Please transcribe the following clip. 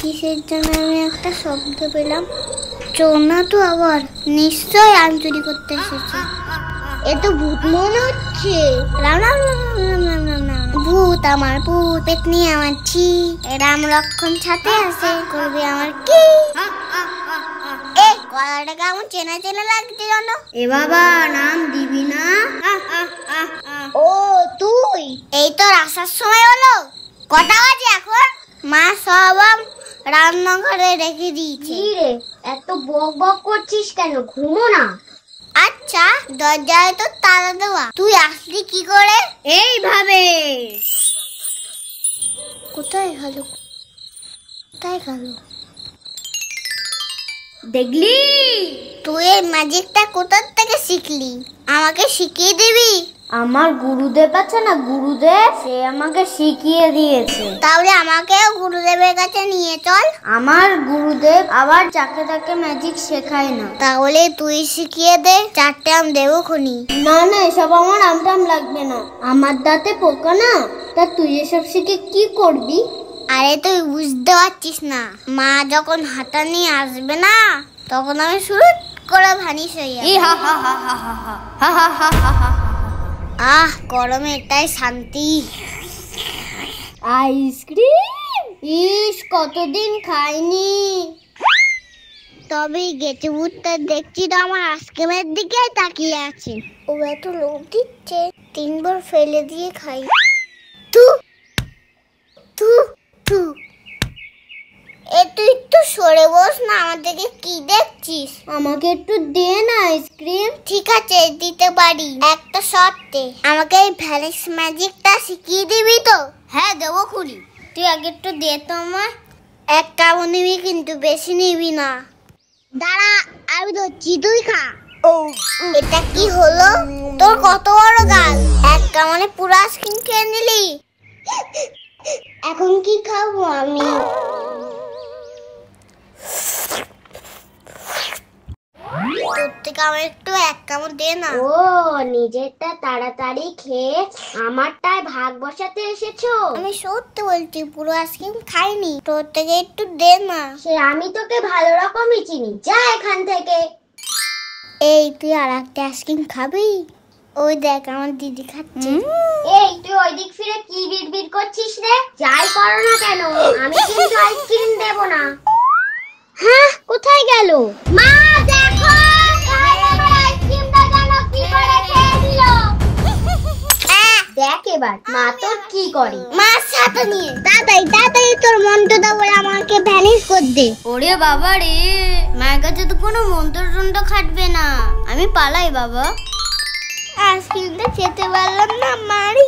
কিসের জন্য আমি একটা শব্দ পেলাম? চোর না তো আবার, নিশ্চয় আম চুরি করতে এসেছে। এ তো ভূত মনে হচ্ছে। ভূত আমার ভূত, পেতনি আমার ছি, রাম লক্ষণ সাথে আছে, করবে আমার কি? গলাটা কেমন চেনা চেনা লাগছে জানো? এ বাবা, নাম দিবি না? ও তুই, এই তো আসার সময় হলো। কটা বাজে এখন? মা সব রান্নাঘরে রেখে দিয়েছে। এত বক বক করছিস কেন? ঘুমো না। আচ্ছা, দরজায় তো তালা দেওয়া, তুই আসলি কি করে? এইভাবে। কোথায় গেল? কোথায় গেল? দেখলি? তুই এই ম্যাজিকটা কোথা থেকে শিখলি? আমাকে শিখিয়ে দিবি? আমার গুরুদেব আছে না, গুরুদেব, সে আমাকে শিখিয়ে দিয়েছে। তাহলে আমাকেও গুরুদেবের কাছে নিয়ে চল। আমার গুরুদেব আবার যাকে তাকে ম্যাজিক শেখায় না। তাহলে তুই শিখিয়ে দে, 4টে আম দেবো খুনি। না না, এসব আমার আমটাম লাগবে না। আমার দাঁতে পোকা না, তা তুই এসব শিখে কি করবি? আরে তুই বুঝতে পারছিস না, মা যখন হাতা নিয়ে আসবে না, তখন আমি শুরু করে ভানিশ হয়ে যাবো। আহ, গরমে এটাই শান্তি। আইসক্রিম, ইস কতদিন খাইনি। তবে গেছে ভূতটা দেখছি তো আমার আইসক্রিমের দিকে তাকিয়ে আছে। ও এত লোভ দিচ্ছে, 3বার ফেলে দিয়ে খাই। তু তু তু। তুই একটু সরে বস না, আমাদেরকে কি দেখছিস? আমাকে একটু দে না আইসক্রিম। ঠিক আছে, দিতে পারি, একটা শর্তে। আমাকে এই ভ্যানিশ ম্যাজিকটা শিখিয়ে দিবি তো? হ্যাঁ দেবো খুনি, তুই আগে একটু দে তো আমার। একটা নিবি কিন্তু বেশি নিবি না। দাঁড়া, আমি ধরছি, তুই খা। এটা কি হলো? তোর কত বড় গাল, এক কামড়ে পুরো আইসক্রিম খেয়ে নিলি। এখন কি খাবো আমি? তোর থেকে আমার একটু এক কামড় দে না। ও, নিজেরটা তাড়াতাড়ি খেয়ে আমারটায় ভাগ বসাতে এসেছো? আমি সত্যি বলছি, পুরো আইসক্রিম খাইনি, তোর থেকে একটু দে না। সে আমি তোকে ভালো রকমই চিনি, যা এখান থেকে। এই, তুই আর একটা আইসক্রিম খাবি? ওই দেখ, আমার দিদি খাচ্ছে। এই, তুই ওই দিক ফিরে কি বিড়বিড় করছিস রে? যাই করো না কেন, আমি কিন্তু আইসক্রিম দেব না। হ্যাঁ, কোথায় গেল? মা দেখো, আমার আইসক্রিমটা জানো কি করে খেয়ে নিল। দেখ এবার মা তোর কি করে। মার সাথে নিয়ে তাড়াতাড়ি তোর মন্ত্রটা বলে আমাকে ভ্যানিশ কর দে। ওরে বাবা রে, মায়ের কাছে তো কোনো মন্ত্র খাটবে না, আমি পালাই বাবা। আইসক্রিমটা খেতে পারলাম না, মারি